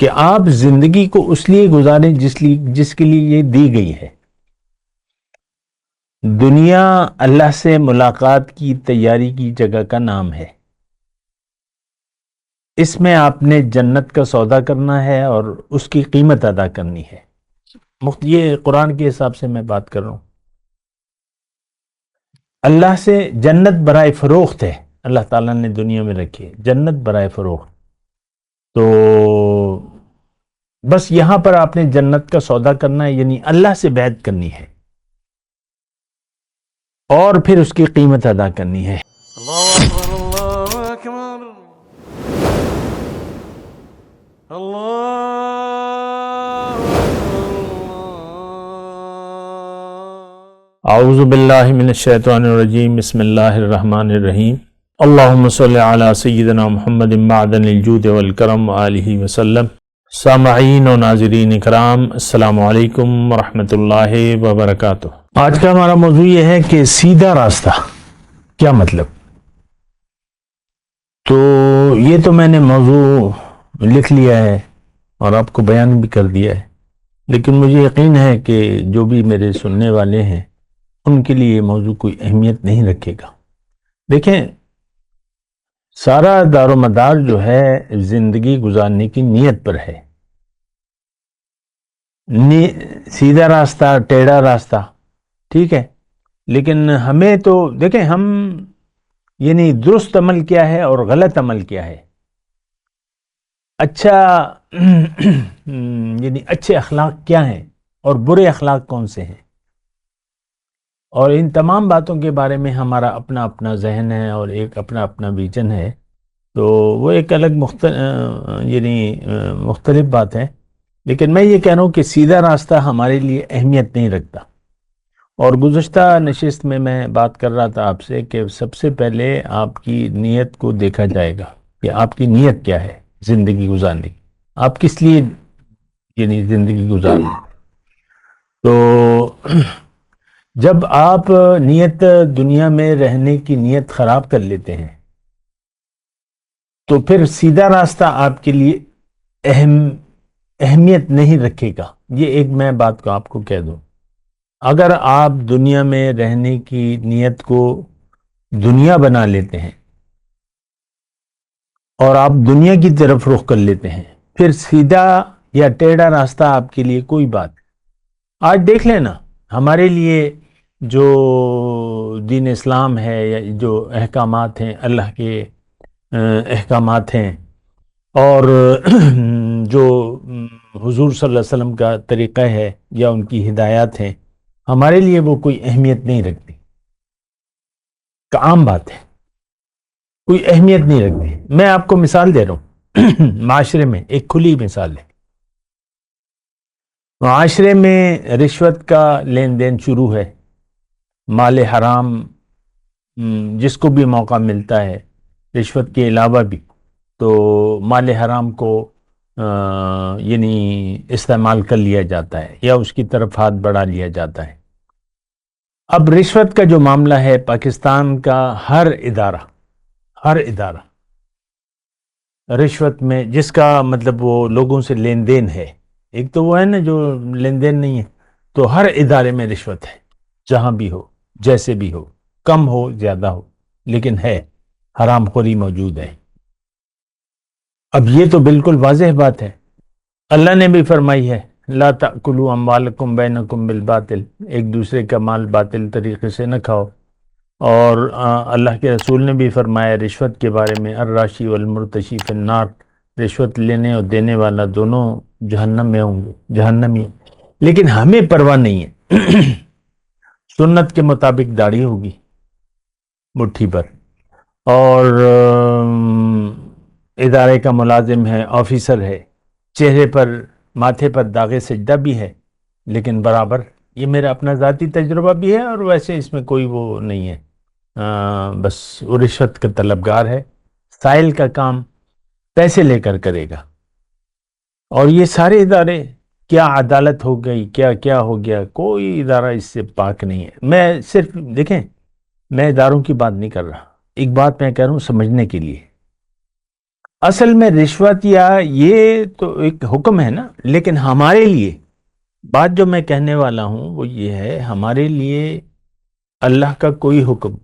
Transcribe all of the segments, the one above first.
کہ آپ زندگی کو اس لیے گزاریں جس کے لیے یہ دی گئی ہے۔ دنیا اللہ سے ملاقات کی تیاری کی جگہ کا نام ہے۔ اس میں آپ نے جنت کا سودا کرنا ہے اور اس کی قیمت ادا کرنی ہے۔ یہ قرآن کے حساب سے میں بات کر رہا ہوں۔ اللہ سے جنت برائے فروخت ہے، اللہ تعالیٰ نے دنیا میں رکھی ہے جنت برائے فروخت۔ تو بس یہاں پر آپ نے جنت کا سودا کرنا ہے، یعنی اللہ سے بیعت کرنی ہے اور پھر اس کی قیمت ادا کرنی ہے۔ اللہ اکبر اللہ اکبر اللہ اعوذ باللہ من الشیطان الرجیم، بسم اللہ الرحمن الرحیم۔ اللہم صلی علی سیدنا محمد معدن الجود والکرم وآلہ وسلم۔ سامعین و ناظرین اکرام، السلام علیکم ورحمۃ اللہ وبرکاتہ۔ آج کا ہمارا موضوع یہ ہے کہ سیدھا راستہ کیا مطلب۔ تو یہ تو میں نے موضوع لکھ لیا ہے اور آپ کو بیان بھی کر دیا ہے، لیکن مجھے یقین ہے کہ جو بھی میرے سننے والے ہیں ان کے لیے یہ موضوع کوئی اہمیت نہیں رکھے گا۔ دیکھیں، سارا دار و مدار جو ہے زندگی گزارنے کی نیت پر ہے۔ سیدھا راستہ، ٹیڑھا راستہ، ٹھیک ہے، لیکن ہمیں تو دیکھیں، ہم یعنی درست عمل کیا ہے اور غلط عمل کیا ہے، اچھا یعنی اچھے اخلاق کیا ہیں اور برے اخلاق کون سے ہیں، اور ان تمام باتوں کے بارے میں ہمارا اپنا اپنا ذہن ہے اور ایک اپنا اپنا ویژن ہے۔ تو وہ ایک الگ مختلف بات ہے، لیکن میں یہ کہہ رہا ہوں کہ سیدھا راستہ ہمارے لیے اہمیت نہیں رکھتا۔ اور گزشتہ نشست میں بات کر رہا تھا آپ سے کہ سب سے پہلے آپ کی نیت کو دیکھا جائے گا کہ آپ کی نیت کیا ہے زندگی گزارنے کی، آپ کس لیے یعنی زندگی گزارنے۔ تو جب آپ نیت دنیا میں رہنے کی نیت خراب کر لیتے ہیں تو پھر سیدھا راستہ آپ کے لیے اہمیت نہیں رکھے گا۔ یہ ایک میں بات کو آپ کو کہہ دوں، اگر آپ دنیا میں رہنے کی نیت کو دنیا بنا لیتے ہیں اور آپ دنیا کی طرف رخ کر لیتے ہیں، پھر سیدھا یا ٹیڑھا راستہ آپ کے لیے کوئی بات۔ آج دیکھ لینا، ہمارے لیے جو دین اسلام ہے یا جو احکامات ہیں، اللہ کے احکامات ہیں، اور جو حضور صلی اللہ علیہ وسلم کا طریقہ ہے یا ان کی ہدایات ہیں، ہمارے لیے وہ کوئی اہمیت نہیں رکھتی۔ عام بات ہے، کوئی اہمیت نہیں رکھتی۔ میں آپ کو مثال دے رہا ہوں معاشرے میں ایک کھلی مثال ہے۔ معاشرے میں رشوت کا لین دین شروع ہے، مال حرام جس کو بھی موقع ملتا ہے، رشوت کے علاوہ بھی، تو مال حرام کو یعنی استعمال کر لیا جاتا ہے یا اس کی طرف ہاتھ بڑھا لیا جاتا ہے۔ اب رشوت کا جو معاملہ ہے، پاکستان کا ہر ادارہ رشوت میں، جس کا مطلب وہ لوگوں سے لین دین ہے، ایک تو وہ ہے نا جو لین دین نہیں ہے، تو ہر ادارے میں رشوت ہے، جہاں بھی ہو، جیسے بھی ہو، کم ہو زیادہ ہو، لیکن ہے، حرام خوری موجود ہے۔ اب یہ تو بالکل واضح بات ہے، اللہ نے بھی فرمائی ہے لا تأکلوا اموالکم بینکم بالباطل، ایک دوسرے کا مال باطل طریقے سے نہ کھاؤ۔ اور اللہ کے رسول نے بھی فرمایا رشوت کے بارے میں، الراشی والمرتشی فی النار، رشوت لینے اور دینے والا دونوں جہنم میں ہوں گے، جہنمی۔ لیکن ہمیں پرواہ نہیں ہے، سنت کے مطابق داڑھی ہوگی مٹھی پر، اور ادارے کا ملازم ہے، آفیسر ہے، چہرے پر ماتھے پر داغ سجدہ بھی ہے، لیکن برابر، یہ میرا اپنا ذاتی تجربہ بھی ہے، اور ویسے اس میں کوئی وہ نہیں ہے، بس وہ رشوت کا طلبگار ہے، سائل کا کام پیسے لے کر کرے گا۔ اور یہ سارے ادارے، کیا عدالت ہو گئی، کیا ہو گیا، کوئی ادارہ اس سے پاک نہیں ہے۔ میں صرف دیکھیں، میں اداروں کی بات نہیں کر رہا، ایک بات میں کہہ رہا ہوں سمجھنے کے لیے۔ اصل میں رشوت یا یہ تو ایک حکم ہے نا، لیکن ہمارے لیے بات جو میں کہنے والا ہوں وہ یہ ہے، ہمارے لیے اللہ کا کوئی حکم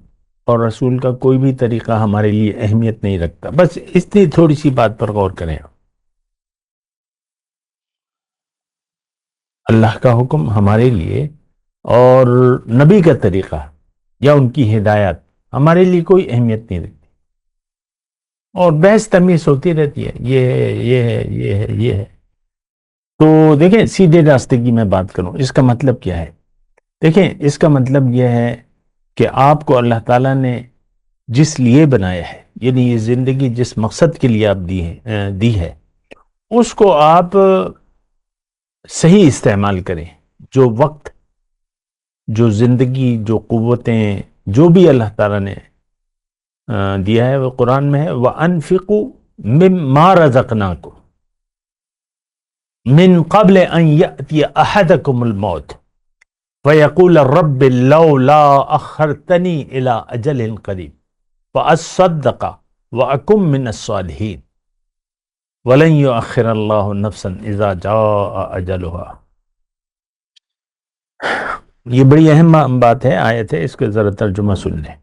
اور رسول کا کوئی بھی طریقہ ہمارے لیے اہمیت نہیں رکھتا. بس اتنی تھوڑی سی بات پر غور کریں. اللہ کا حکم ہمارے لیے اور نبی کا طریقہ یا ان کی ہدایات ہمارے لیے کوئی اہمیت نہیں رکھتی، اور بحث تمیز ہوتی رہتی ہے، یہ ہے یہ ہے یہ ہے یہ ہے. تو دیکھیں سیدھے راستے کی میں بات کروں، اس کا مطلب کیا ہے؟ دیکھیں اس کا مطلب یہ ہے کہ آپ کو اللہ تعالیٰ نے جس لیے بنایا ہے، یعنی یہ زندگی جس مقصد کے لیے آپ دی ہے، اس کو آپ صحیح استعمال کریں. جو وقت، جو زندگی، جو قوتیں، جو بھی اللہ تعالیٰ نے دیا ہے، وہ قرآن میں ہے وَأَنفِقُوا مِمَّا رَزَقْنَاكُمْ مِن قَبْلِ أَن يَأْتِيَ أَحَدَكُمُ الْمَوْتُ فَيَقُولَ رَبِّ لَوْلَا أَخَّرْتَنِي إِلَىٰ أَجَلٍ قَرِيبٍ فَأَصَّدَّقَ وَأَكُن مِّنَ الصَّالِحِينَ وَلَن يُؤَخِّرَ اللَّهُ نَفْسًا إِذَا جَاءَ أَجَلُهَا. یہ بڑی اہم بات ہے، آیت ہے، اس کا ذرا ترجمہ سن لیں.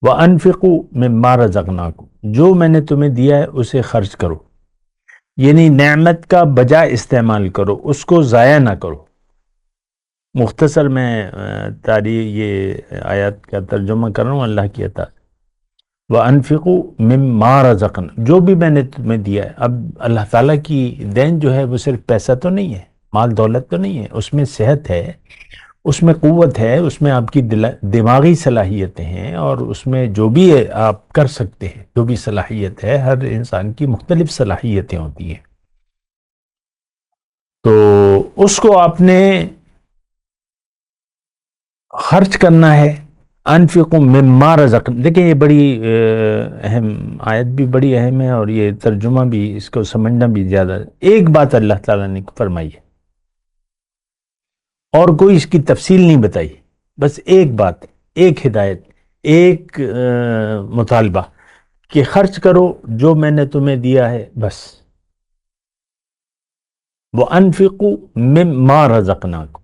وَأَنفِقُوا مِمَّا رَزَقْنَاكُمْ، جو میں نے تمہیں دیا ہے اسے خرچ کرو، یعنی نعمت کا بجا استعمال کرو، اس کو ضائع نہ کرو. مختصر میں یہ آیات کا ترجمہ کر رہا ہوں اللہ کی عطا. وَأَنفِقُوا مِمَّا رَزَقْنَا، جو بھی میں نے تمہیں دیا ہے. اب اللہ تعالیٰ کی دین جو ہے وہ صرف پیسہ تو نہیں ہے، مال دولت تو نہیں ہے، اس میں صحت ہے، اس میں قوت ہے، اس میں آپ کی دماغی صلاحیتیں ہیں، اور اس میں جو بھی آپ کر سکتے ہیں، جو بھی صلاحیت ہے، ہر انسان کی مختلف صلاحیتیں ہوتی ہیں. تو اس کو آپ نے خرچ کرنا ہے. انفقوا مما رزق، دیکھیں یہ بڑی اہم آیت بھی بڑی اہم ہے، اور یہ ترجمہ بھی، اس کو سمجھنا بھی زیادہ. ایک بات اللہ تعالیٰ نے فرمائی ہے اور کوئی اس کی تفصیل نہیں بتائی، بس ایک بات، ایک ہدایت، ایک مطالبہ کہ خرچ کرو جو میں نے تمہیں دیا ہے، بس. وَأَنفِقُوا مِمَّا رَزَقْنَاكُمْ،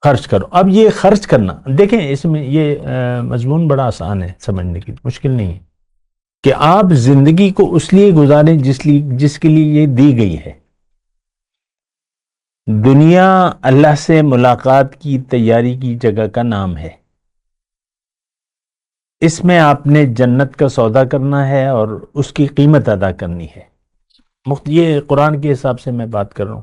خرچ کرو. اب یہ خرچ کرنا، دیکھیں اس میں یہ مضمون بڑا آسان ہے، سمجھنے کی مشکل نہیں ہے کہ آپ زندگی کو اس لیے گزاریں جس کے لیے یہ دی گئی ہے. دنیا اللہ سے ملاقات کی تیاری کی جگہ کا نام ہے. اس میں آپ نے جنت کا سودا کرنا ہے اور اس کی قیمت ادا کرنی ہے. یہ قرآن کے حساب سے میں بات کر رہا ہوں.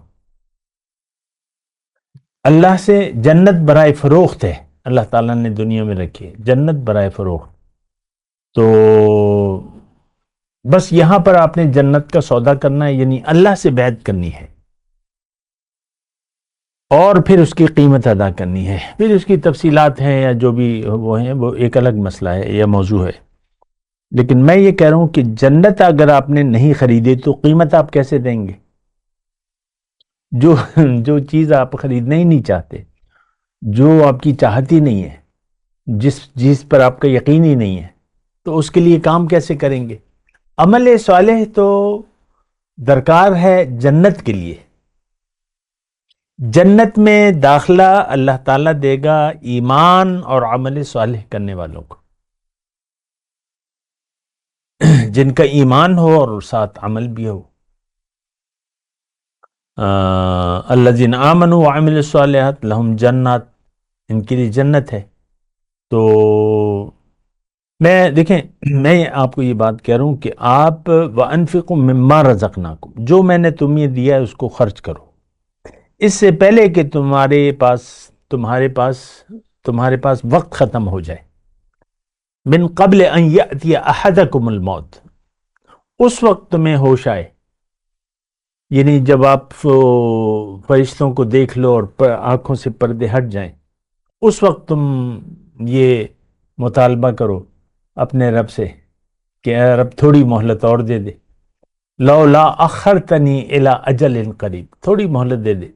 اللہ سے جنت برائے فروخت ہے، اللہ تعالیٰ نے دنیا میں رکھی ہے جنت برائے فروخت. تو بس یہاں پر آپ نے جنت کا سودا کرنا ہے، یعنی اللہ سے بیعت کرنی ہے، اور پھر اس کی قیمت ادا کرنی ہے. پھر اس کی تفصیلات ہیں یا جو بھی وہ ہیں، وہ ایک الگ مسئلہ ہے یا موضوع ہے. لیکن میں یہ کہہ رہا ہوں کہ جنت اگر آپ نے نہیں خریدی تو قیمت آپ کیسے دیں گے؟ جو چیز آپ خریدنا ہی نہیں چاہتے، جو آپ کی چاہت ہی نہیں ہے، جس پر آپ کا یقین ہی نہیں ہے، تو اس کے لیے کام کیسے کریں گے؟ عمل صالح تو درکار ہے جنت کے لیے. جنت میں داخلہ اللہ تعالیٰ دے گا ایمان اور عمل صالح کرنے والوں کو، جن کا ایمان ہو اور ساتھ عمل بھی ہو. الذین آمنوا وعملوا الصالحات لہم جنات، ان کے لیے جنت ہے. تو دیکھیں میں آپ کو یہ بات کہہ رہا ہوں کہ آپ وَأَنفِقُوا مِمَّا رَزَقْنَاكُمْ، جو میں نے تمہیں دیا ہے اس کو خرچ کرو، اس سے پہلے کہ تمہارے پاس وقت ختم ہو جائے. من قبل ان یأتی احدکم الموت، اس وقت تمہیں ہوش آئے، یعنی جب آپ فرشتوں کو دیکھ لو اور آنکھوں سے پردے ہٹ جائیں، اس وقت تم یہ مطالبہ کرو اپنے رب سے کہ اے رب تھوڑی مہلت اور دے دے. لولا اخرتنی الی اجل قریب، تھوڑی مہلت دے دے.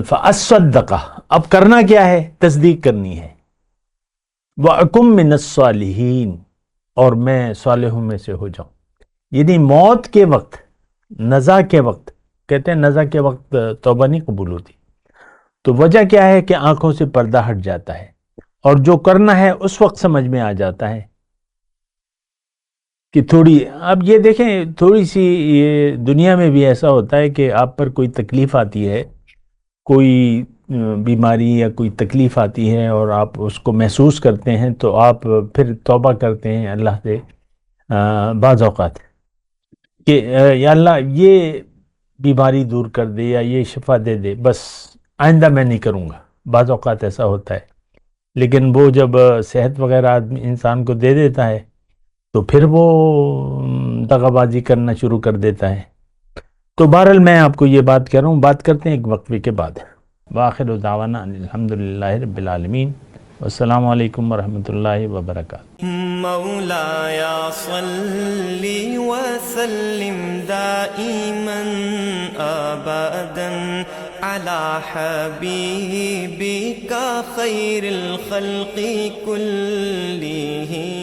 فاصدق، اب کرنا کیا ہے؟ تصدیق کرنی ہے. وَأَكُن مِّنَ الصَّالِحِينَ، اور میں صالحوں میں سے ہو جاؤں. یعنی موت کے وقت، نزع کے وقت، کہتے ہیں نزع کے وقت توبہ نہیں قبول ہوتی، تو وجہ کیا ہے کہ آنکھوں سے پردہ ہٹ جاتا ہے اور جو کرنا ہے اس وقت سمجھ میں آ جاتا ہے کہ تھوڑی، اب یہ دیکھیں تھوڑی سی یہ دنیا میں بھی ایسا ہوتا ہے کہ آپ پر کوئی تکلیف آتی ہے، کوئی بیماری یا کوئی تکلیف آتی ہے اور آپ اس کو محسوس کرتے ہیں تو آپ پھر توبہ کرتے ہیں اللہ سے بعض اوقات کہ یا اللہ یہ بیماری دور کر دے یا یہ شفا دے دے، بس آئندہ میں نہیں کروں گا. بعض اوقات ایسا ہوتا ہے، لیکن وہ جب صحت وغیرہ آدمی انسان کو دے دیتا ہے تو پھر وہ دغا بازی کرنا شروع کر دیتا ہے. تو بہرحال میں آپ کو یہ بات کہہ رہا ہوں، بات کرتے ہیں ایک وقفے کے بعد. وآخر دعوانا ان الحمدللہ رب العالمین، والسلام علیکم ورحمۃ اللہ وبرکاتہ. مولاي صل وسلم دائما ابدا على حبيبك خير الخلق كلهم.